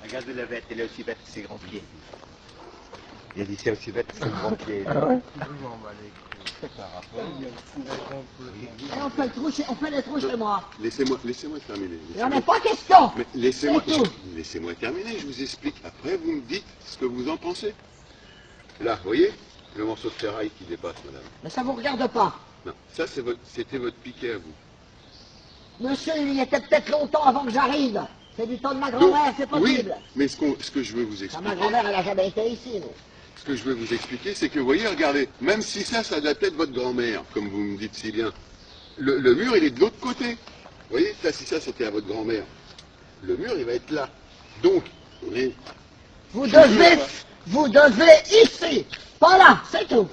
Regarde la bête, elle est aussi bête que ses grands pieds. Il a dit c'est aussi bête que ses grands pieds. Ah ouais. Et on fait les trous chez moi. Laissez-moi terminer. Il n'y en a pas question. Mais laissez-moi C'est terminer, je vous explique. Après, vous me dites ce que vous en pensez. Là, vous voyez, le morceau de ferraille qui dépasse, madame. Mais ça ne vous regarde pas. Non, ça c'était votre piquet à vous. Monsieur, il y était peut-être longtemps avant que j'arrive. C'est du temps de ma grand-mère, c'est possible. Oui, mais ce que je veux vous Ah, expliquer, ma grand-mère, elle n'a jamais été ici. Mais... ce que je veux vous expliquer, c'est que, vous voyez, regardez, même si ça doit être votre grand-mère, comme vous me dites si bien, le mur, il est de l'autre côté. Vous voyez, là, si ça, c'était à votre grand-mère, le mur, il va être là. Donc, vous devez ici, pas là, c'est tout.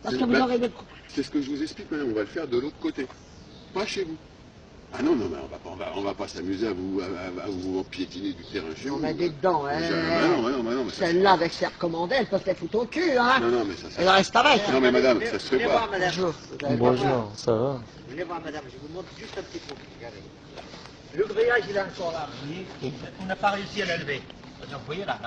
Parce que vous aurez des... C'est ce que je vous explique, madame, on va le faire de l'autre côté, pas chez vous. Ah non, mais on va pas s'amuser à vous piétiner du terrain chez vous. On met des dents, hein. Non, Celle-là, avec ses recommandés, elle peut se les foutre au cul, hein. Non, mais ça... Elle reste avec. Non, mais madame, ça se fait pas. Bonjour. Bonjour, ça va? Venez voir madame, je vous montre juste un petit truc. Regardez. Le grillage, il est encore là. Vous voyez, on n'a pas réussi à l'enlever. Donc, vous voyez là,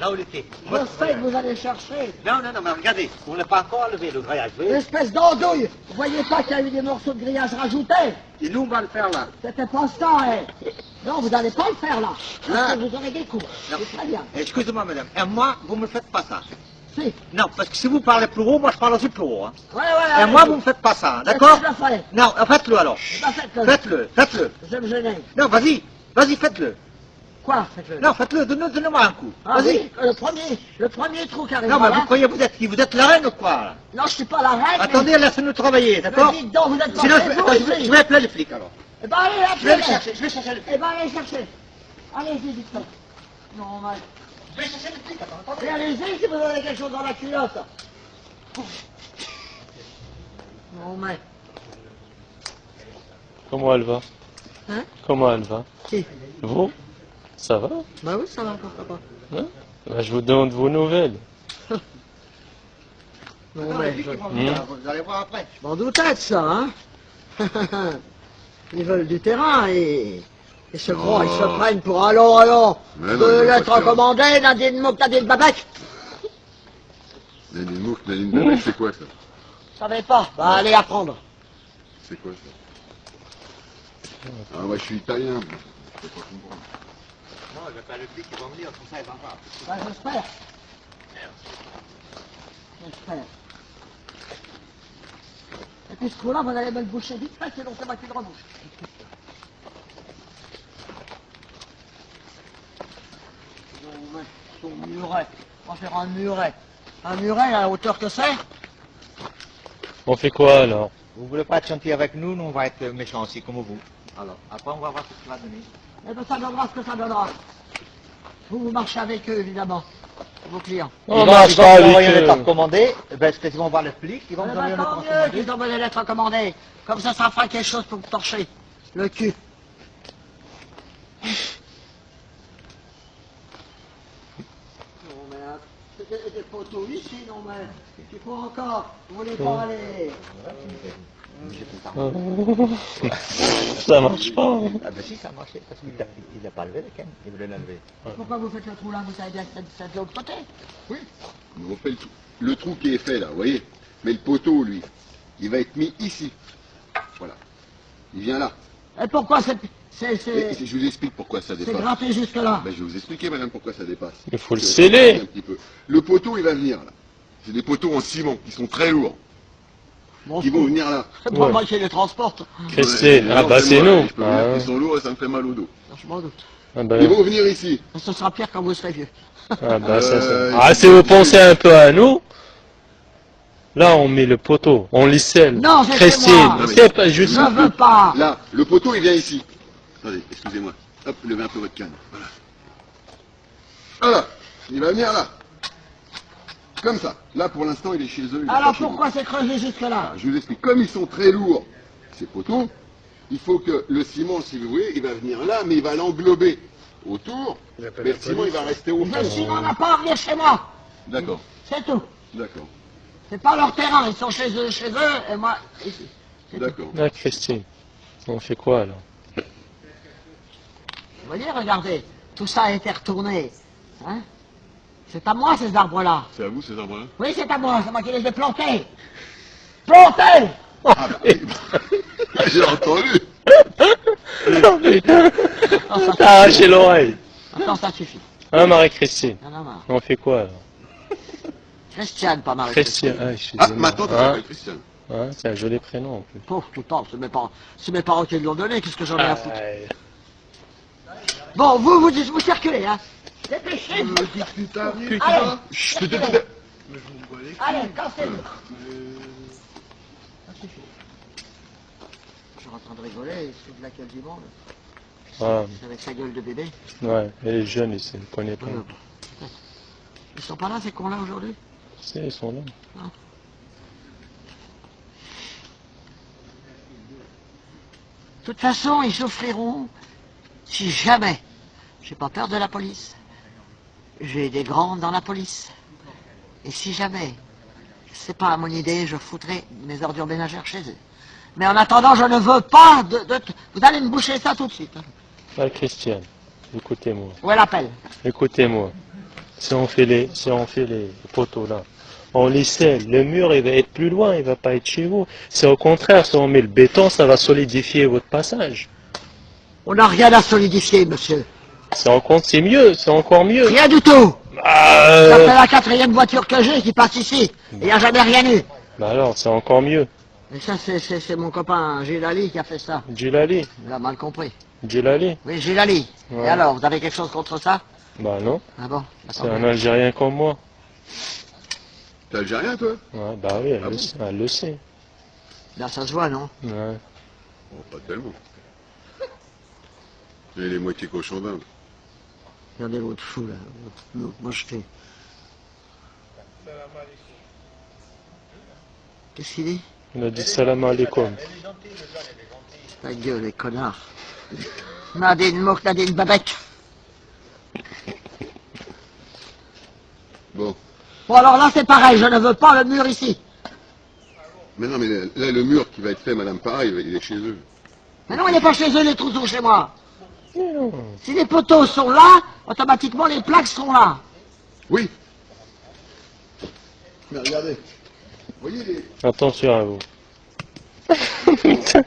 là où il était. Je sais que vous allez chercher. Non, mais regardez, on n'a pas encore enlevé le grillage. Vous voyez. Espèce d'andouille. Vous voyez pas qu'il y a eu des morceaux de grillage rajoutés? Et nous, on va le faire là. C'était pas ça, hein. Non, vous n'allez pas le faire là. Parce que vous aurez des coups. C'est très bien. Excusez-moi, madame. Et moi, vous ne me faites pas ça. Si. Non, parce que si vous parlez plus haut, moi je parle aussi plus haut. Hein. Ouais. Et moi, vous ne me faites pas ça, d'accord? Non, faites-le alors. Faites-le. Faites-le. Je vais me gêner. Non, vas-y, faites-le. Quoi, faites-le? Non, faites-le, donnez-moi un coup. Ah Vas-y. oui, le premier trou qui arrive. Non, mais là. vous croyez, vous êtes la reine ou quoi là? Non, je suis pas la reine. Attendez, laissez-nous travailler, d'accord? Mais dites donc, vous êtes pas Sinon, chez vous, ici. je vais appeler les flics alors. Eh ben, allez, Je vais le chercher, je vais chercher le flic. Eh ben, allez chercher. Allez-y, dites-moi. Non, mais... Je vais chercher le flic, attends. Et allez-y si vous avez quelque chose dans la culotte. Non, mais... Comment elle va? Hein? Comment elle va? Qui? Vous? Ça va? Bah oui, ça va, pourquoi pas. Hein? Bah, je vous demande vos nouvelles. Non, mais... Vous allez voir après. Je m'en doutais de ça, hein. Ils veulent du terrain et se croient, ils se prennent pour allons, Mais non, deux ils lettres vont pas recommandées, Nadine Mouk, Nadine Babek. Nadine Mouk, Nadine Babek, c'est quoi ça? Je savais pas, bah allez apprendre. C'est quoi ça? Ah, moi je suis italien. Je peux pas comprendre. Non, je vais pas le flic, ils vont venir, comme ça, il va voir. Bah j'espère. J'espère. Et puis ce trou-là, vous allez me le boucher vite fait, sinon c'est moi qui le rebouche. Son muret. On va faire un muret. Un muret à la hauteur que c'est? On fait quoi alors? Vous voulez pas être gentil avec nous, nous on va être méchants aussi, comme vous. Alors, après on va voir ce que ça va donner. Eh bien, ça donnera ce que ça donnera. Vous marchez avec eux, évidemment, vos clients. On marche pas Ils vont avec envoyer une lettre eux. recommandée, ben, ils vont voir les flics, ils vont Eh nous ben, envoyer une lettre tant mieux recommandée. qu'ils envoient des lettres recommandées. Comme ça fera quelque chose pour vous torcher le cul. Non, mais des poteaux ici, non, mais il faut encore. Vous voulez pas aller? Ça marche pas. Hein. Ah ben si, ça a marché, parce qu'il n'a pas levé le canne, il voulait l'enlever. Pourquoi vous faites le trou là? Vous savez bien que c'est de l'autre côté. Oui. Mais on fait le trou qui est fait là, vous voyez. Mais le poteau, lui, il va être mis ici. Voilà. Il vient là. Et pourquoi Et je vous explique pourquoi ça c'est dépasse. gratté jusque là? Ben, je vais vous expliquer, madame, pourquoi ça dépasse. Il faut le Parce que- sceller. un petit peu. Le poteau, il va venir là. C'est des poteaux en ciment qui sont très lourds. Bon, Qui vont venir là. c'est pas Ouais. moi qui les transporte. Christine, Ouais, ah non, bah c'est moi, nous. Je peux vous dire Ah, qu'ils sont lourds et ça me fait mal au dos. Non, je m'en doute. ah bah, Ils vont venir ici. Ce sera pire quand vous serez vieux. ah bah, ça, Euh, ah, si vous pensez un peu à nous, là on met le poteau, on licelle. Non, c'est Christine, chez moi. c'est pas juste. Je veux pas. Là, le poteau, il vient ici. Attendez, excusez-moi. Hop, levez un peu votre canne. Voilà. Voilà. Il va venir là. Comme ça. Là, pour l'instant, il est chez eux. il est Alors pas chez pourquoi c'est creusé jusque là? nous. Je vous explique. Comme ils sont très lourds, ces poteaux, il faut que le ciment, si vous voulez, il va venir là, mais il va l'englober autour. Mais le ciment, il va rester au fond. Le ciment n'a pas à venir chez moi. D'accord. C'est tout. D'accord. C'est pas leur terrain. Ils sont chez eux, et moi, ici. C'est tout. D'accord. Ah Christine, on fait quoi alors? Vous voyez, regardez, tout ça a été retourné. Hein? C'est à moi ces arbres-là. C'est à vous ces arbres-là? Oui, c'est à moi, c'est moi qui les ai plantés. Plantés! Ah bah oui. J'ai entendu. Oh putain, t'as arraché l'oreille. Maintenant, ça suffit. Hein, Marie-Christine? Il y en a marre. On fait quoi alors? Christiane, pas Marie. Christian, Ah, excusez-moi. maintenant tu Hein? t'appelles Christian. Hein, c'est un joli prénom en plus. Pauvre, tout le temps, c'est mes parents qui l'ont donné, qu'est-ce que j'en ai à foutre? Ouais. Bon, vous circulez, hein. Dépêchez-vous. Allez, Chut, allez, cassez-vous. Ça suffit. Je suis en train de rigoler, il se fout de la gueule du monde. Ah, Avec sa gueule de bébé. ouais, et les jeunes, ils ne connaissent pas. Ils sont pas là, ces cons-là, aujourd'hui? Si, ils sont là. De toute façon, ils souffriront si jamais j'ai pas peur de la police. J'ai des grandes dans la police. Et si jamais, c'est pas à mon idée, je foutrai mes ordures ménagères chez eux. Mais en attendant, je ne veux pas Vous allez me boucher ça tout de suite. Hein. Ah, Christiane, écoutez-moi. Où est l'appel? Écoutez-moi. Si on fait les poteaux là, on les scelle, le mur il va être plus loin, il va pas être chez vous. C'est au contraire, si on met le béton, ça va solidifier votre passage. On n'a rien à solidifier, monsieur. C'est mieux, c'est encore mieux. Rien du tout. Ah, Ça fait la 4e voiture que j'ai qui passe ici. Il n'y a jamais rien eu. bah alors, c'est encore mieux. Et ça, c'est mon copain Gilali qui a fait ça. Gilali, Il a mal compris. Gilali. Oui, Gilali. Ouais. Et alors, vous avez quelque chose contre ça? Bah non, Ah bon? c'est un Algérien comme moi. T'es algérien toi? Ouais, bah oui, elle, Ah le, bon sait, elle le sait. Là, ça se voit, non? Ouais. Oh, pas tellement. Et les moitiés cochons d'Inde. Regardez l'autre fou, là. L'autre mocheté. Qu'est-ce qu'il dit? Il a dit salam alaikum. Ta gueule, les connards. Nadine Mouk, Nadine Babette. Bon. Bon, alors là, c'est pareil, je ne veux pas le mur ici. Mais non, mais là, le mur qui va être fait, madame, pareil, il est chez eux. Mais non, il n'est pas chez eux, les trous sont chez moi. Non. Si les poteaux sont là, automatiquement, les plaques seront là. Oui. Mais regardez. Vous voyez les... Attention à vous. Putain,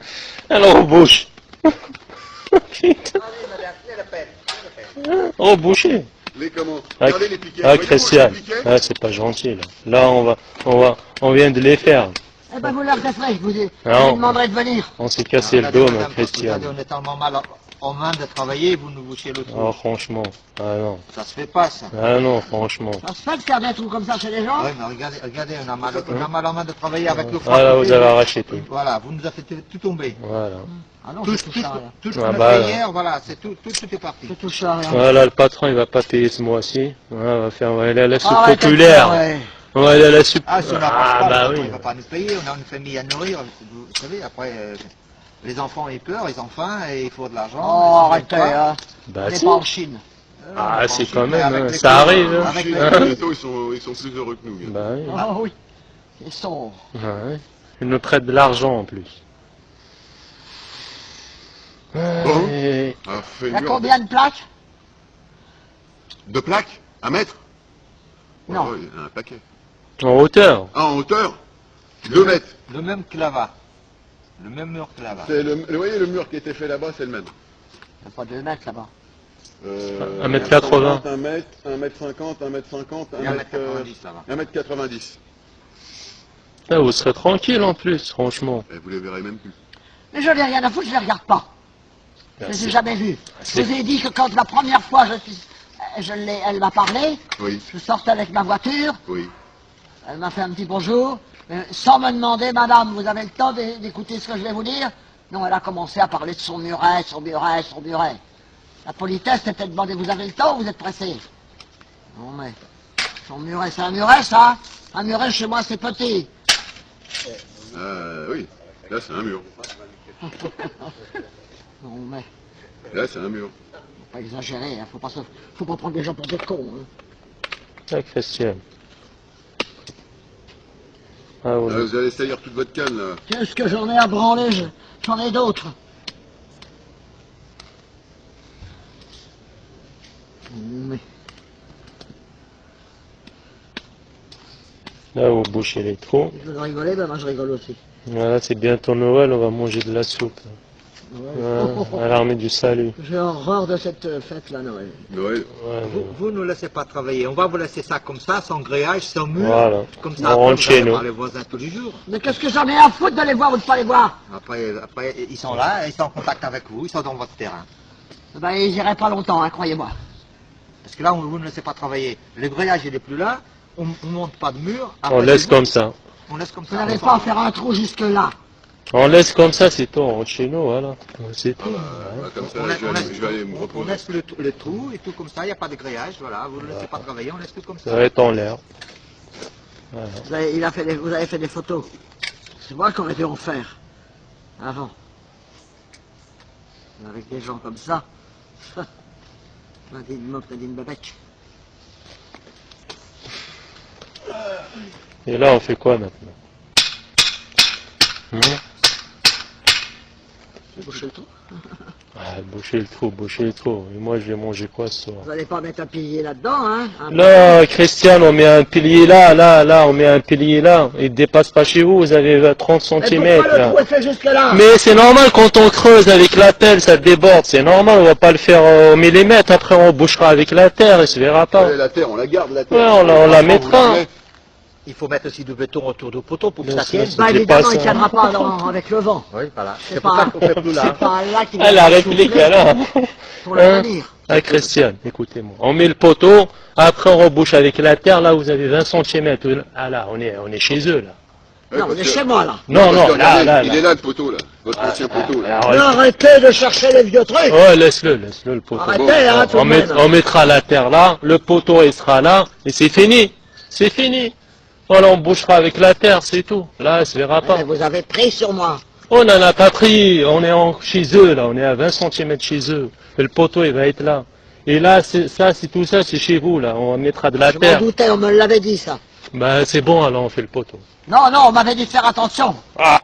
elle rebouche. Putain. Reboucher. Les comment? Ah, Regardez les piquets. ah Voyez-vous, Christian, les piquets ah, c'est pas gentil là. Là on vient de les faire. Eh ben, vous leur déferez, vous Non. demanderez de venir. On s'est cassé le dos, ma Christian. Regardez, on est tellement mal en main de travailler, vous nous bouchez le trou. Ah franchement, ah non, Ça se fait pas, ça. ah non, franchement. Ça se fait de faire des trous comme ça chez les gens? Ouais, mais regardez, on a mal en main de travailler avec le froid. Ah là, vous avez arraché tout. Voilà, vous nous avez fait tout tomber. Voilà. Ah non, Tout je ce touche à rien. qu'on Ah a bah, fait hier, voilà, c'est tout est parti. Je touche à rien. Voilà, le patron il va pas payer ce mois-ci. On va aller à la soupe Ah ouais, populaire. ouais. On va aller à la soupe. Ah, si on n'arrange Ah pas, bah le patron, oui. il va pas nous payer, on a une famille à nourrir, vous savez, après, les enfants ils pleurent, ils ont faim et il faut de l'argent. Oh, ils arrêtez, ont pas. hein. Bah On n'est si. pas en Chine. Ah c'est quand mais même, avec hein, les ça cons, arrive. Hein. avec les Hein. cons. Les taux, ils sont plus heureux que nous. Hein. Bah oui. Ah oui. Ils sont... Ouais. Ils me prêtent de l'argent en plus. Bon. Et- Ah, fait Il y a dur. combien de plaques? De plaques? 1 mètre? Non. Oh, il y en a un paquet. En hauteur. Ah, en hauteur? 2 mètres. Le même que là-bas. Le même mur que là-bas. C'est vous voyez le mur qui était fait là-bas, c'est le même. Il n'y a pas 2 mètres là-bas. 1m80. 1 mètre, 1 mètre 50, 1 mètre 50, Il y a 1m90 là-bas. 1 mètre 90. Ah, vous serez tranquille en plus, franchement. Et vous les verrez même plus. Mais je n'ai rien à foutre, je ne les regarde pas. Je ne les ai jamais vus. Je c'est- vous ai dit que quand la première fois elle m'a parlé, Oui, je sortais avec ma voiture, oui. elle m'a fait un petit bonjour, sans me demander, madame, vous avez le temps d'écouter ce que je vais vous dire? Non, elle a commencé à parler de son muret, son muret, son muret. La politesse, c'était de demander, vous avez le temps ou vous êtes pressé? Non, mais, son muret, c'est un muret, ça? Un muret, chez moi, c'est petit. Oui, là c'est un mur. Non, mais, Là c'est un mur. faut pas exagérer, hein, faut pas prendre les gens pour des cons. Hein. Ah, Christian. Ah Là, oui. vous allez salir toute votre canne là. Qu'est-ce que j'en ai à branler? J'en ai d'autres. Mais Là, vous bouchez les trous. je veux rigoler, ben moi je rigole aussi. Voilà, c'est bientôt Noël, on va manger de la soupe. Ouais. À l'armée du salut. J'ai horreur de cette fête-là, Noël. Noël. Ouais, Vous ne nous laissez pas travailler. On va vous laisser ça comme ça, sans grillage, sans mur. Voilà. Comme On ça, après, rentre vous chez allez nous. voir les voisins tous les jours. Mais qu'est-ce que j'en ai à foutre de les voir ou de pas les voir? Après, ils sont là, ils sont en contact avec vous, ils sont dans votre terrain. Ben ils iraient pas longtemps, hein, croyez-moi. Parce que là, vous ne laissez pas travailler. Le grillage, il n'est plus là. On ne monte pas de mur. On Après, laisse c'est comme vous. ça. On laisse comme Vous ça. n'avez pas à faire un trou jusque là. On laisse comme ça, c'est tout, on rentre chez nous, voilà. C'est tout. Voilà, comme ça, On laisse- je vais aller me on reposer. laisse le trou et tout comme ça, il n'y a pas de grillage, voilà, vous ne laissez pas travailler, on laisse tout comme Ça ça. va être en l'air. Voilà. Vous avez fait des photos. C'est moi qu'on aurait dû en faire. Avant. Avec des gens comme ça. Nadine Mop, Nadine Babek. Et là, on fait quoi maintenant? Boucher le trou. Boucher le trou. Et moi, je vais manger quoi ce soir? Vous n'allez pas mettre un pilier là-dedans, hein? Là, Christian, on met un pilier là, on met un pilier là. Il ne dépasse pas chez vous, vous avez 30 Mais cm pourquoi le là. trou est fait jusque là? Mais c'est normal quand on creuse avec la pelle, ça déborde, c'est normal, on va pas le faire au millimètre, après on bouchera avec la terre, il se verra pas. La terre, on la garde, la terre. Ouais, on la mettra. Il faut mettre aussi du béton autour du poteau pour que Bien ça tienne. sûr. Bah c'est évidemment, pas il ne ça. tiendra pas avec le vent. Oui, voilà. C'est C'est pour pas- ça qu'on fait plus là. C'est pas là qu'il Ah, la va réplique, souffler alors. pour le Hein? tenir. Ah, Christian, écoutez-moi. On met le poteau, après on rebouche avec la terre, là vous avez 20 cm. Ah là, on est chez eux là. Non, on est chez moi là. Non, Parce non, que là, regardez, là, il là. est là le poteau, là. Votre ancien poteau, là. Alors, Arrêtez de chercher les vieux trucs. ouais, laisse-le le poteau. Arrêtez, hein, tout On, de même. on mettra la terre là, le poteau il sera là, et c'est fini. C'est fini. Voilà, on bouchera avec la terre, c'est tout. Là, il se verra pas. Mais vous avez pris sur moi. On n'en a pas pris, on est chez eux là, on est à 20 cm chez eux. Et le poteau il va être là. Et là, c'est tout ça, c'est chez vous là, on mettra de la Je m'en terre. doutais, on me l'avait dit ça. Ben c'est bon, alors on fait le poteau. Non, non, on m'avait dit de faire attention. Ah.